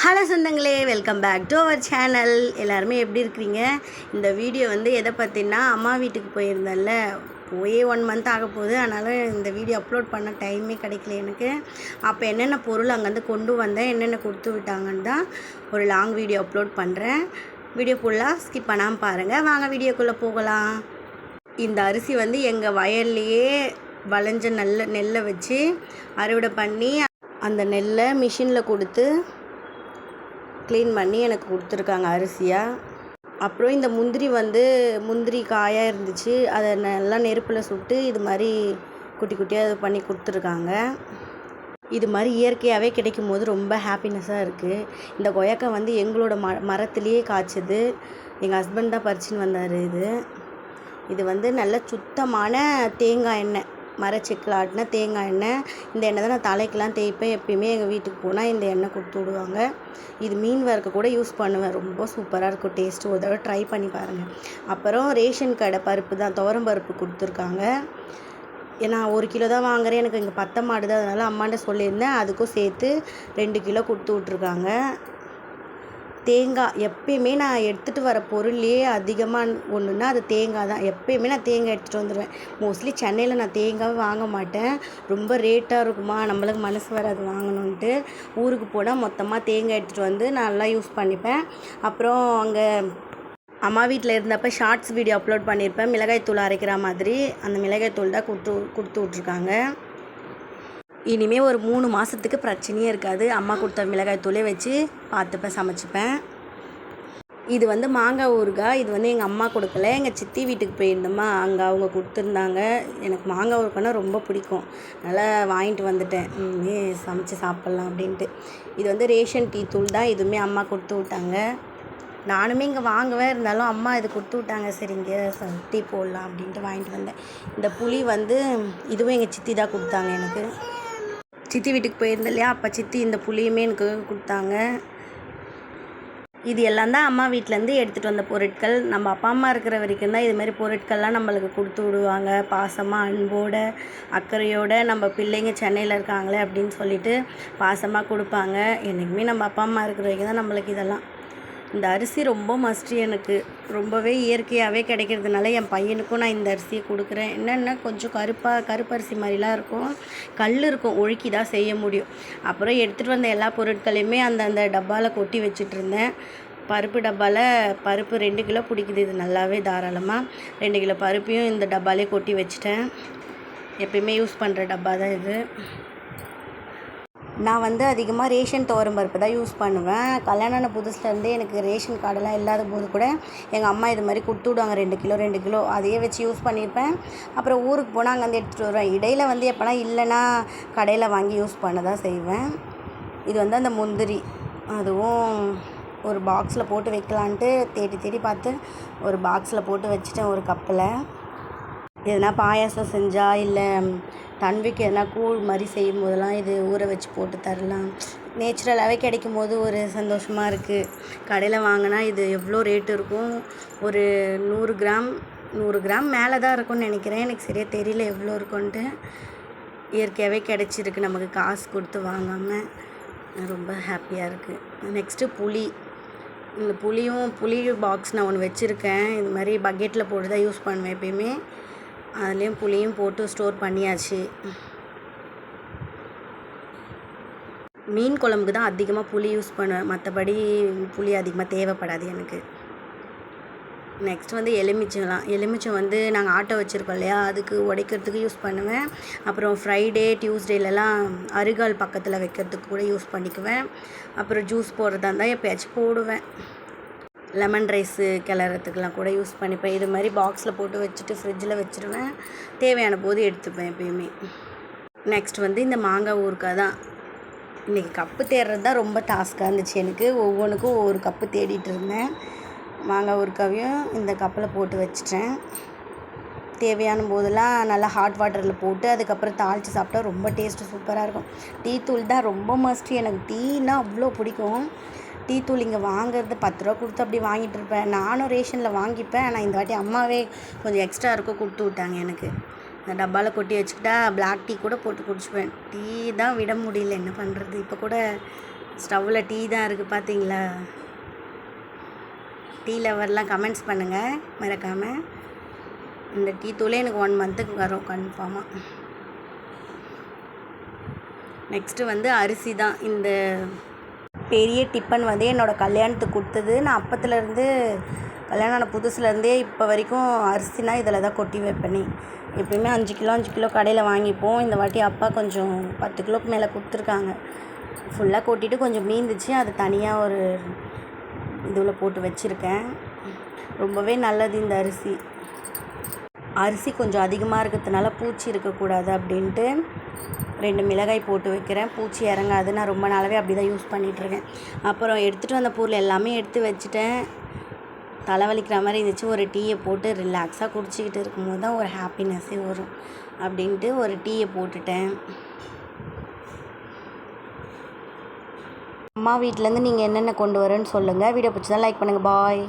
Hello சொந்தங்களே, welcome back to our channel. எல்லாருமே எப்படி இருக்கிறீங்க? இந்த வீடியோ வந்து எதை பற்றினா, அம்மா வீட்டுக்கு போயிருந்தேன்ல, போயே 1 மந்த் ஆக போகுது. அதனால் இந்த வீடியோ அப்லோட் பண்ண டைமே கிடைக்கல எனக்கு. அப்போ என்னென்ன பொருள் அங்கேருந்து கொண்டு வந்தேன், என்னென்ன கொடுத்து விட்டாங்கன்னு தான் ஒரு லாங் வீடியோ அப்லோட் பண்ணுறேன். வீடியோ ஃபுல்லாக ஸ்கிப் பண்ணாமல் பாருங்கள். வாங்க வீடியோக்குள்ளே போகலாம். இந்த அரிசி வந்து எங்கள் வயல்லையே வளைஞ்ச நெல்லை வச்சு அறுவடை பண்ணி அந்த நெல்லை மிஷினில் கொடுத்து க்ளீன் பண்ணி எனக்கு கொடுத்துருக்காங்க அரிசியாக. அப்புறம் இந்த முந்திரி காயாக இருந்துச்சு, அதை நல்லா நெருப்பில் சுட்டு இது மாதிரி குட்டி குட்டியாக இது பண்ணி கொடுத்துருக்காங்க. இது மாதிரி இயற்கையாகவே கிடைக்கும் போது ரொம்ப ஹாப்பினஸ்ஸாக இருக்குது. இந்த கொய்யாக்காய் வந்து எங்களோட மரத்துலேயே காய்ச்சது. எங்கள் ஹஸ்பண்ட் தான் பறிச்சுன்னு வந்தார். இது வந்து நல்ல சுத்தமான தேங்காய் எண்ணெய், மரச்செக்கில் ஆட்டின தேங்காய் எண்ணெய். இந்த எண்ணெய் தான் நான் தலைக்கெலாம் தேய்ப்பேன். எப்பயுமே எங்கள் வீட்டுக்கு போனால் இந்த எண்ணெய் கொடுத்து விடுவாங்க. இது மீன் வறுக்க கூட யூஸ் பண்ணுவேன். ரொம்ப சூப்பராக இருக்கும் டேஸ்ட்டு. ஒரு தடவை ட்ரை பண்ணி பாருங்கள். அப்புறம் ரேஷன் கடை பருப்பு தான், துவரம் பருப்பு கொடுத்துருக்காங்க. ஏன்னா 1 கிலோ தான் வாங்குறேன், எனக்கு இங்கே பத்த மாட்டுது. அதனால் அம்மாண்ட சொல்லியிருந்தேன், அதுக்கும் சேர்த்து 2 கிலோ கொடுத்து விட்ருக்காங்க. தேங்காய் எப்பயுமே நான் எடுத்துகிட்டு வர பொருள்லேயே அதிகமாக ஒன்றுன்னா அது தேங்காய் தான். எப்பயுமே நான் தேங்காய் எடுத்துகிட்டு வந்துடுவேன். மோஸ்ட்லி சென்னையில் நான் தேங்காய் வாங்க மாட்டேன். ரொம்ப ரேட்டாக இருக்குமா, நம்மளுக்கு மனசு வராது வாங்கணுன்ட்டு. ஊருக்கு போனால் மொத்தமாக தேங்காய் எடுத்துகிட்டு வந்து நல்லா யூஸ் பண்ணிப்பேன். அப்புறம் அங்கே அம்மா வீட்டில் இருந்தப்போ ஷார்ட்ஸ் வீடியோ அப்லோட் பண்ணியிருப்பேன், மிளகாய் தூள் அரைக்கிற மாதிரி. அந்த மிளகாய் தூள் தான் கொடுத்து விட்ருக்காங்க. இனிமேல் ஒரு 3 மாதத்துக்கு பிரச்சனையே இருக்காது. அம்மா கொடுத்த மிளகாய் தூளே வச்சு பார்த்துப்பேன், சமைச்சிப்பேன். இது வந்து மாங்காய் ஊறுகாய். இது வந்து எங்கள் அம்மா கொடுக்கல, எங்கள் சித்தி வீட்டுக்கு போயிருந்தோமா, அங்கே அவங்க கொடுத்துருந்தாங்க. எனக்கு மாங்காய் ஊறுகாய்னா ரொம்ப பிடிக்கும். நல்லா வாங்கிட்டு வந்துட்டேன், சமைச்சு சாப்பிட்லாம் அப்படின்ட்டு. இது வந்து ரேஷன் டீ தூள் தான். இதுவுமே அம்மா கொடுத்து விட்டாங்க. நானுமே இங்கே வாங்கவே இருந்தாலும் அம்மா இது கொடுத்து விட்டாங்க. சரிங்க டீ போடலாம் அப்படின்ட்டு வாங்கிட்டு வந்தேன். இந்த புளி வந்து இதுவும் எங்கள் சித்தி தான் கொடுத்தாங்க எனக்கு. சித்தி வீட்டுக்கு போயிருந்தேன் இல்லையா, அப்போ சித்தி இந்த புளியுமே எனக்கு கொடுத்தாங்க. இது எல்லாம் தான் அம்மா வீட்டிலேருந்து எடுத்துகிட்டு வந்த பொருட்கள். நம்ம அப்பா அம்மா இருக்கிற வரைக்கும் தான் இது மாதிரி பொருட்கள்லாம் நம்மளுக்கு கொடுத்து விடுவாங்க. பாசமாக, அன்போடு, அக்கறையோடு. நம்ம பிள்ளைங்க சென்னையில் இருக்காங்களே அப்படின்னு சொல்லிட்டு பாசமாக கொடுப்பாங்க. என்றைக்குமே நம்ம அப்பா அம்மா இருக்கிற வரைக்கும் தான் நம்மளுக்கு இதெல்லாம். இந்த அரிசி ரொம்ப மஸ்ட்டு எனக்கு. ரொம்பவே இயற்கையாகவே கிடைக்கிறதுனால என் பையனுக்கும் நான் இந்த அரிசியை கொடுக்குறேன். என்னென்ன கொஞ்சம் கருப்பரிசி மாதிரிலாம் இருக்கும், கல் இருக்கும், ஒழுக்கி தான் செய்ய முடியும். அப்புறம் எடுத்துகிட்டு வந்த எல்லா பொருட்களையுமே அந்த டப்பாவில் கொட்டி வச்சுட்ருந்தேன். பருப்பு டப்பாவில் பருப்பு 2 கிலோ பிடிக்குது. இது நல்லாவே தாராளமாக 2 கிலோ பருப்பையும் இந்த டப்பாலே கொட்டி வச்சுட்டேன். எப்பயுமே யூஸ் பண்ணுற டப்பா தான் இது. நான் வந்து அதிகமாக ரேஷன் துவரம் பருப்பு தான் யூஸ் பண்ணுவேன். கல்யாண புதுசுலேருந்தே எனக்கு ரேஷன் கார்டெல்லாம் இல்லாத போது கூட எங்கள் அம்மா இது மாதிரி கொடுத்து விடுவாங்க. 2 கிலோ அதையே வச்சு யூஸ் பண்ணியிருப்பேன். அப்புறம் ஊருக்கு போனால் அங்கேருந்து எடுத்துகிட்டு வருவேன். இடையில் வந்து எப்போனா இல்லைன்னா கடையில் வாங்கி யூஸ் பண்ண தான் செய்வேன். இது வந்து அந்த முந்திரி, அதுவும் ஒரு பாக்ஸில் போட்டு வைக்கலான்ட்டு தேடி பார்த்து ஒரு பாக்ஸில் போட்டு வச்சுட்டேன், ஒரு கப்பில். எதுனா பாயாசம் செஞ்சால் இல்லை தன்விக்கு எதனா கூழ் மாதிரி செய்யும் போதெல்லாம் இது ஊற வச்சு போட்டு தரலாம். நேச்சுரலாகவே கிடைக்கும் போது ஒரு சந்தோஷமாக இருக்குது. கடையில் வாங்கினா இது எவ்வளோ ரேட்டு இருக்கும், ஒரு 100 கிராம் மேலே தான் இருக்கும்னு நினைக்கிறேன். எனக்கு சரியாக தெரியல எவ்வளோ இருக்குன்ட்டு. இயற்கையாகவே கிடச்சிருக்கு, நமக்கு காசு கொடுத்து வாங்காமல். ரொம்ப ஹாப்பியாக இருக்குது. நெக்ஸ்ட்டு புளி. இந்த புளி பாக்ஸ் நான் ஒன்று வச்சுருக்கேன். இது மாதிரி பக்கெட்டில் போட்டு தான் யூஸ் பண்ணுவேன் எப்பயுமே. அதுலேயும் புளியும் போட்டு ஸ்டோர் பண்ணியாச்சு. மீன் குழம்புக்கு தான் அதிகமாக புளி யூஸ் பண்ணுவேன், மற்றபடி புளி அதிகமாக தேவைப்படாது எனக்கு. நெக்ஸ்ட் வந்து எலுமிச்சம் வந்து நாங்கள் ஆட்டோ வச்சுருக்கோம் இல்லையா, அதுக்கு உடைக்கிறதுக்கு யூஸ் பண்ணுவேன். அப்புறம் ஃப்ரைடே டியூஸ்டேலலாம் அருகால் பக்கத்தில் வைக்கிறதுக்கு கூட யூஸ் பண்ணிக்குவேன். அப்புறம் ஜூஸ் போடுறதா இருந்தால் எப்போயாச்சும் போடுவேன். லெமன் ரைஸு கிளறதுக்கெலாம் கூட யூஸ் பண்ணிப்பேன். இது மாதிரி பாக்ஸில் போட்டு வச்சுட்டு ஃப்ரிட்ஜில் வச்சுருவேன். தேவையான போது எடுத்துப்பேன் எப்பயுமே. நெக்ஸ்ட் வந்து இந்த மாங்காய் ஊறுகாய் தான். இன்றைக்கி கப்பு தேடுறது தான் ரொம்ப டாஸ்க்காக இருந்துச்சு எனக்கு. ஒவ்வொன்றுக்கும் ஒவ்வொரு கப்பு தேடிட்டு இருந்தேன். மாங்காய் ஊறுகாவையும் இந்த கப்பில் போட்டு வச்சுட்டேன். தேவையான போதெல்லாம் நல்லா ஹாட் வாட்டரில் போட்டு அதுக்கப்புறம் தாளித்து சாப்பிட்டா ரொம்ப டேஸ்ட்டு சூப்பராக இருக்கும். டீ தூள் தான் ரொம்ப மஸ்ட்டு. எனக்கு டீனா அவ்வளோ பிடிக்கும். டீ தூள் இங்கே வாங்குறது 10 ரூபா கொடுத்து அப்படி வாங்கிட்டு இருப்பேன். நானும் ரேஷனில் வாங்கிப்பேன். ஆனால் இந்த வாட்டி அம்மாவே கொஞ்சம் எக்ஸ்ட்ரா இருக்கும் கொடுத்து விட்டாங்க எனக்கு. அந்த டப்பாவில் கொட்டி வச்சுக்கிட்டா பிளாக் டீ கூட போட்டு குடிச்சுப்பேன். டீ தான் விட முடியல, என்ன பண்ணுறது. இப்போ கூட ஸ்டவ்வில் டீ தான் இருக்குது பார்த்தீங்களா. டீ லவர்லாம் கமெண்ட்ஸ் பண்ணுங்கள் மறக்காமல். இந்த டீ தூளே எனக்கு 1 மந்த்துக்கு வரும் கன்ஃபார்மாக. நெக்ஸ்ட்டு வந்து அரிசி தான். இந்த பெரிய டிப்பன் வந்து என்னோடய கல்யாணத்துக்கு கொடுத்தது. நான் அப்பத்துலேருந்து கல்யாணம் ஆன புதுசுலேருந்தே இப்போ வரைக்கும் அரிசினா இதில் தான் கொட்டி வைப்பேனே. எப்பயுமே 5 கிலோ கடையில் வாங்கிப்போம். இந்த வாட்டி அப்பா கொஞ்சம் 10 கிலோக்கு மேலே கொடுத்துருக்காங்க. ஃபுல்லாக கொட்டிட்டு கொஞ்சம் மீந்துச்சு. அது தனியாக ஒரு இதில் போட்டு வச்சுருக்கேன். ரொம்பவே நல்லது இந்த அரிசி. அரிசி கொஞ்சம் அதிகமாக இருக்கிறதுனால பூச்சி இருக்கக்கூடாது அப்படின்ட்டு 2 மிளகாய் போட்டு வைக்கிறேன். பூச்சி இறங்காது. நான் ரொம்ப நாளாகவே அப்படி தான் யூஸ் பண்ணிகிட்ருக்கேன். அப்புறம் எடுத்துகிட்டு வந்த பொருள் எல்லாமே எடுத்து வச்சுட்டேன். தலைவலிக்கிற மாதிரி இருந்துச்சு. ஒரு டீயை போட்டு ரிலாக்ஸாக குடிச்சிக்கிட்டு இருக்கும்போது தான் ஒரு ஹாப்பினஸ்ஸே வரும் அப்படின்ட்டு ஒரு டீயை போட்டுட்டேன். அம்மா வீட்டிலேருந்து நீங்கள் என்னென்ன கொண்டு வரேன்னு சொல்லுங்கள். வீடியோ பிடிச்சதான் லைக் பண்ணுங்கள். பாய்.